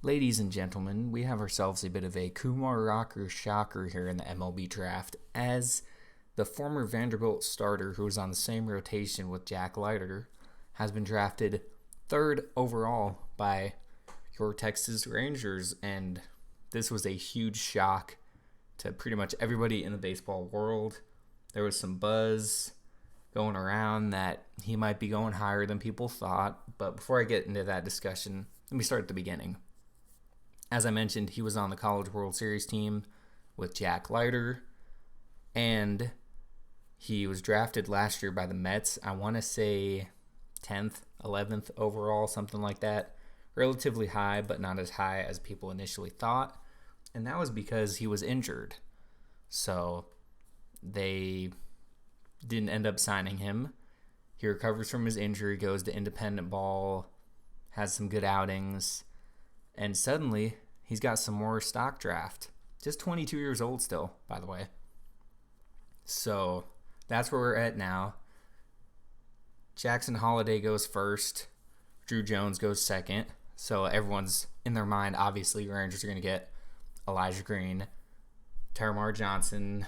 Ladies and gentlemen, we have ourselves a bit of a Kumar rocker shocker here in the MLB draft, as the former Vanderbilt starter who was on the same rotation with Jack Leiter has been drafted third overall by your Texas Rangers, and this was a huge shock to pretty much everybody in the baseball world. There was some buzz going around that he might be going higher than people thought, but before I get into that discussion, let me start at the beginning. As I mentioned, he was on the College World Series team with Jack Leiter, and he was drafted last year by the Mets. I want to say 10th, 11th overall, something like that. Relatively high, but not as high as people initially thought. And that was because he was injured. So they didn't end up signing him. He recovers from his injury, goes to independent ball, has some good outings, and suddenly he's got some more stock draft. Just 22 years old still, by the way. So that's where we're at now. Jackson Holliday goes first. Drew Jones goes second. So everyone's in their mind, obviously, Rangers are going to get Elijah Green, Terramar Johnson,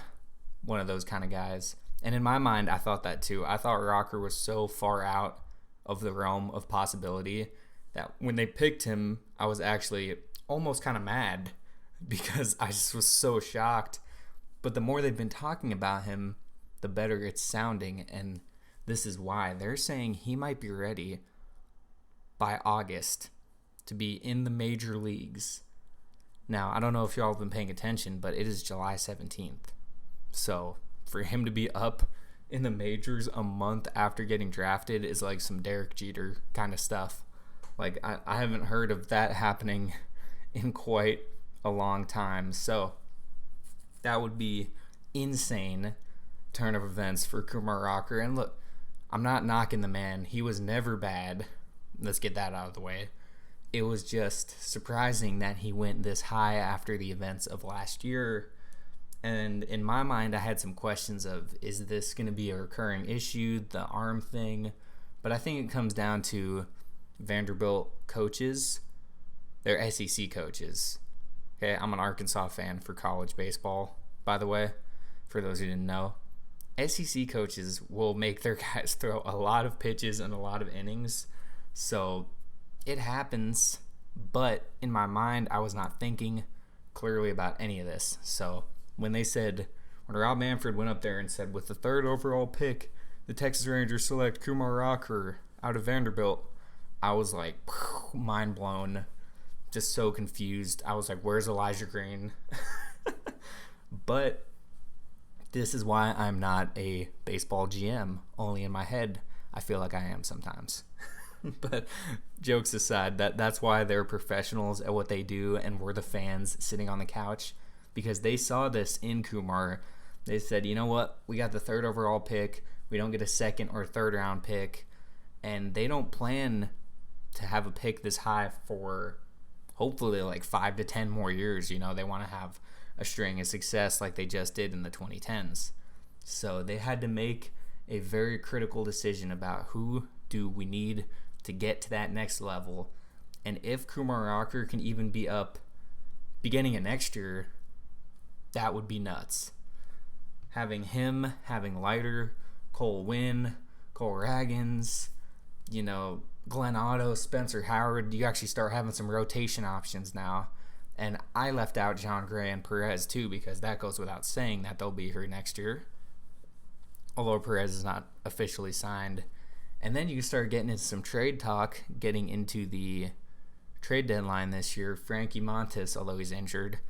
one of those kind of guys. And in my mind, I thought that too. I thought Rocker was so far out of the realm of possibility that when they picked him, I was actually almost kind of mad because I just was so shocked. But the more they've been talking about him, the better it's sounding. And this is why. They're saying he might be ready by August to be in the major leagues. Now, I don't know if y'all have been paying attention, but it is July 17th. So for him to be up in the majors a month after getting drafted is like some Derek Jeter kind of stuff. Like, I haven't heard of that happening in quite a long time. So that would be insane turn of events for Kumar Rocker. And look, I'm not knocking the man. He was never bad. Let's get that out of the way. It was just surprising that he went this high after the events of last year. And in my mind, I had some questions of, is this going to be a recurring issue, the arm thing? But I think it comes down to Vanderbilt coaches. They're SEC coaches. Okay, I'm an Arkansas fan for college baseball, by the way, for those who didn't know. SEC coaches will make their guys throw a lot of pitches and a lot of innings. So it happens, but in my mind, I was not thinking clearly about any of this. So when Rob Manfred went up there and said, with the third overall pick, the Texas Rangers select Kumar Rocker out of Vanderbilt, I was like, mind blown, just so confused. I was like, where's Elijah Green? But this is why I'm not a baseball GM. Only in my head, I feel like I am sometimes. But jokes aside, that's why they're professionals at what they do, and we're the fans sitting on the couch, because they saw this in Kumar. They said, you know what? We got the third overall pick. We don't get a second or third round pick. And they don't plan to have a pick this high for hopefully like 5 to 10 more years. You know, they want to have a string of success like they just did in the 2010s. So they had to make a very critical decision about who do we need to get to that next level. And if Kumar Rocker can even be up beginning of next year, that would be nuts. Having him, having Leiter, Cole Winn, Cole Raggins, Glenn Otto, Spencer Howard, you actually start having some rotation options now. And I left out John Gray and Perez too, because that goes without saying that they'll be here next year. Although Perez is not officially signed. And then you start getting into some trade talk, getting into the trade deadline this year. Frankie Montas, although he's injured.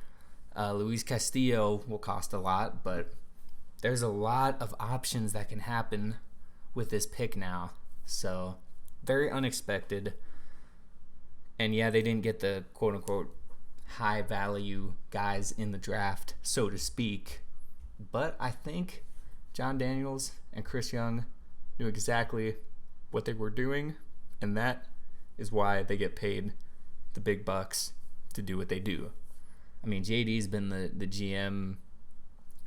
Luis Castillo will cost a lot, but there's a lot of options that can happen with this pick now. So, very unexpected. And yeah, they didn't get the quote-unquote high-value guys in the draft, so to speak. But I think John Daniels and Chris Young knew exactly what they were doing, and that is why they get paid the big bucks to do what they do. I mean, JD's been the GM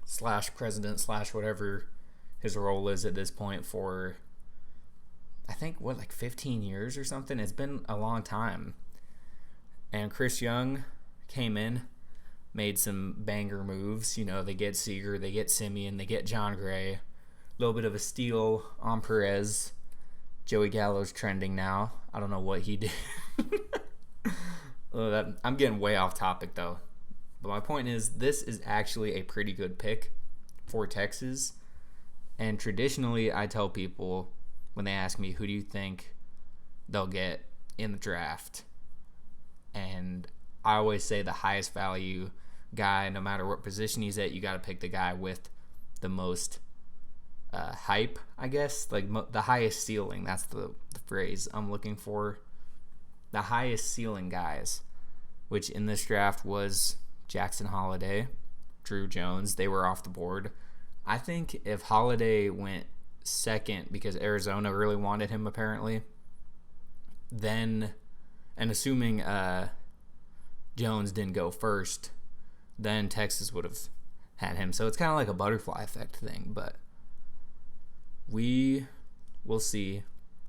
/ president / whatever his role is at this point for, I think, 15 years or something? It's been a long time. And Chris Young came in, made some banger moves. They get Seager, they get Simeon, they get John Gray. A little bit of a steal on Perez. Joey Gallo's trending now. I don't know what he did. I'm getting way off topic, though. But my point is, this is actually a pretty good pick for Texas. And traditionally, I tell people when they ask me, who do you think they'll get in the draft? And I always say the highest value guy, no matter what position he's at, you got to pick the guy with the most hype, I guess. Like the highest ceiling. That's the phrase I'm looking for. The highest ceiling guys, which in this draft was Jackson Holliday, Drew Jones. They were off the board. I think if Holliday went second because Arizona really wanted him apparently, then, and assuming Jones didn't go first, then Texas would have had him. So it's kind of like a butterfly effect thing, but we will see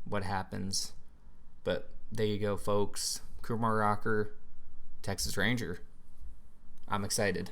what happens. But there you go, folks. Kumar Rocker, Texas Ranger. I'm excited.